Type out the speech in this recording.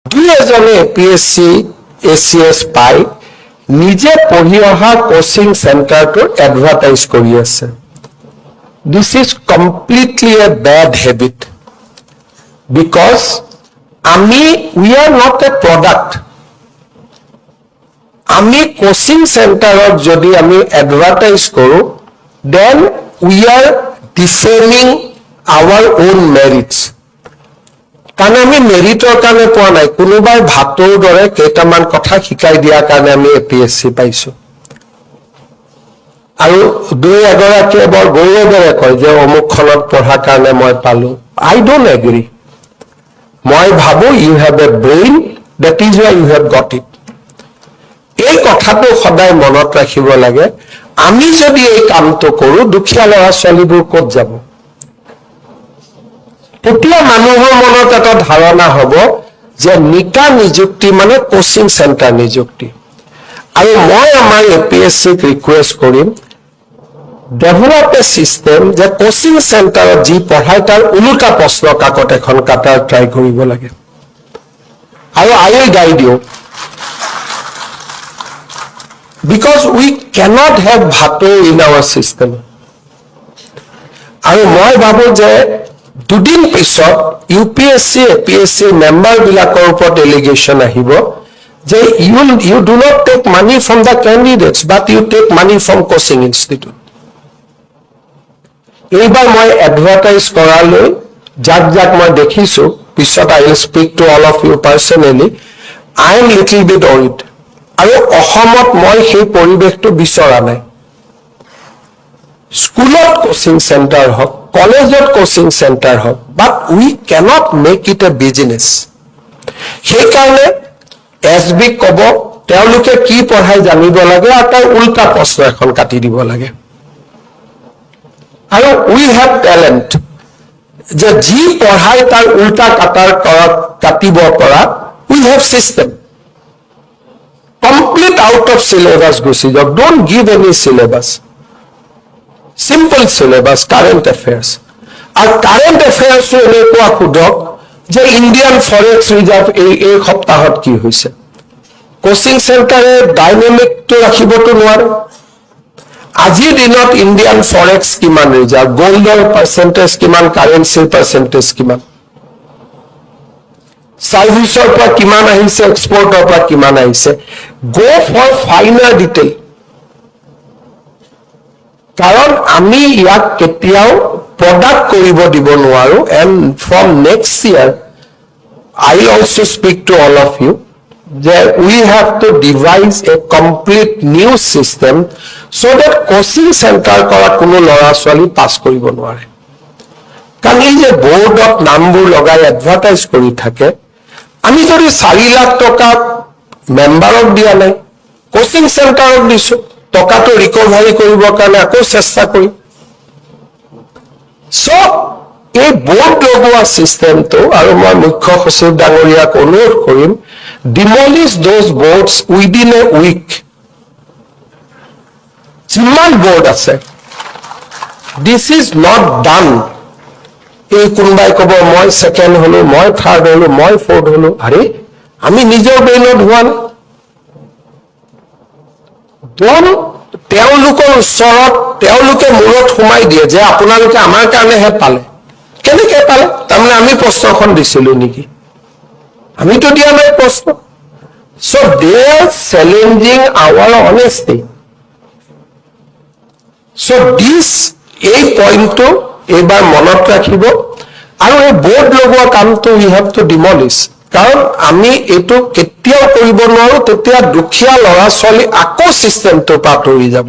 দুই এজনে APS-C ACS পাই নিজে পঢ়ি অহা কোচিং চেণ্টাৰটোৰ এডভাৰটাইজ কৰি আছে। This is completely a bad habit because we are not a product. আমি কোচিং চেণ্টাৰত যদি আমি এডভাৰটাইজ কৰো then we are defaming our own merits. কাৰণ আমি মেৰিটৰ কাৰণে পোৱা নাই, কোনোবাই ভাতৰ দৰে কেইটামান কথা শিকাই দিয়াৰ কাৰণে আমি এপিএসসি পাইছো। আৰু দুই এগৰাকীয়ে বৰ গৌৰৱেৰে কয় যে অমুকখনত পঢ়াৰ কাৰণে মই পালো। I don't agree. মই ভাবো you have a brain, that is why you have got it. এই কথাটো সদায় মনত ৰাখিব লাগে। আমি যদি এই কামটো কৰো দুখীয়া ল'ৰা ছোৱালীবোৰ ক'ত যাব? তেতিয়া মানুহৰ মনত এটা ধাৰণা হ'ব যে নিকা নিযুক্তি মানে কোচিং চেণ্টাৰ নিযুক্তি। আৰু মই আমাৰ এপিএসসিক ৰিকুৱেষ্ট কৰিম ডেভেলপ এ চিষ্টেম যে কোচিং চেণ্টাৰত যি পঢ়ায় তাৰ ওলোটা প্ৰশ্ন কাকত এখন কাটাৰ ট্ৰাই কৰিব লাগে। আৰু I will guide you because we cannot have bhato in our system. আৰু মই ভাবো যে দুদিন পিছত ইউপিএসসি এপিএসসি মেম্বাৰ বিলাকৰ ওপৰত এলিগেশ্যন আহিব যে you do not take money from the candidates but you take money from coaching institute. এইবাৰ মই এডভাৰটাইজ কৰালৈ যাক মই দেখিছো, পিছত I will speak to all of you personally. I am little bit worried. আৰু অসমত মই সেই পৰিৱেশটো বিচৰা নাই। স্কুলত কোচিং চেণ্টাৰ হওক, কলেজত কোচিং চেণ্টাৰ হওক, but we cannot make it a business. সেইকাৰণে এছবিক ক'ব তেওঁলোকে কি পঢ়াই জানিব লাগে আৰু তাৰ উল্টা প্ৰশ্ন এখন কাটি দিব লাগে। আৰু উই হেভ টেলেণ্ট যে যি পঢ়াই তাৰ উল্টা কাটিব পৰা we have system. Complete out of syllabus গুচি যাওক, don't give any syllabus, simple syllabus, current affairs. আৰু কাৰেণ্ট এফেয়াৰ্ছো এনেকুৱা সোধক যে ইণ্ডিয়ান ফৰেক্স ৰিজাৰ্ভ এই সপ্তাহত কি হৈছে। কোচিং চেণ্টাৰে ডাইনামিকটো ৰাখিবতো নোৱাৰে। আজিৰ দিনত ইণ্ডিয়ান ফৰেক্স কিমান ৰিজাৰ্ভ, গল্ডৰ পাৰ্চেণ্টেজ কিমান, কাৰেঞ্চিৰ পাৰ্চেণ্টেজ কিমান, চাৰ্ভিচৰ পৰা কিমান আহিছে, এক্সপৰ্টৰ পৰা কিমান আহিছে। গো ফৰ ফাইনাৰ ডিটেইল। কাৰণ আমি ইয়াক কেতিয়াও প্ৰডাক্ট কৰিব দিব নোৱাৰো। And from next year I also speak to all of you that we have to devise a complete new system so that coaching center কৰা কোনো ল'ৰা ছোৱালী পাছ কৰিব নোৱাৰে। কাৰণ এই যে বোৰ্ডত নামবোৰ লগাই এডভাৰটাইজ কৰি থাকে, আমি যদি 4 লাখ টকা মেম্বাৰক দিয়া নাই, কোচিং চেণ্টাৰক দিছো, টকাটো ৰিকভাৰী কৰিবৰ কাৰণে আকৌ চেষ্টা কৰিম। So এই বোৰ্ড লগোৱা চিষ্টেমটো, আৰু মই মুখ্য সচিব ডাঙৰীয়াক অনুৰোধ কৰিম demolish those boards within a week. যিমান বৰ্ড আছে, দিছ ইজ নট ডান। এই কোনোবাই ক'ব মই ছেকেণ্ড হলো, মই থাৰ্ড হলো, মই ফৰ্থ হলো। আৰে আমি নিজৰ ব্ৰেইনত হোৱা নাই। তেওঁলোকৰ ওচৰত তেওঁলোকে মূৰত সোমাই দিয়ে যে আপোনালোকে আমাৰ কাৰণেহে পালে। কেনেকে পালে? তাৰমানে আমি প্ৰশ্নখন দিছিলো নেকি? আমিতো দিয়া নাই প্ৰশ্ন। So they are challenging our honesty. So এই পইণ্টটো এইবাৰ মনত ৰাখিব। আৰু এই বোৰ্ড লগোৱা কামটো we have to demolish. কাৰণ আমি এইটো কেতিয়াও কৰিব নোৱাৰো, তেতিয়া দুখীয়া ল'ৰা ছোৱালী আকৌ চিষ্টেমটোৰ পৰা আঁতৰি যাব।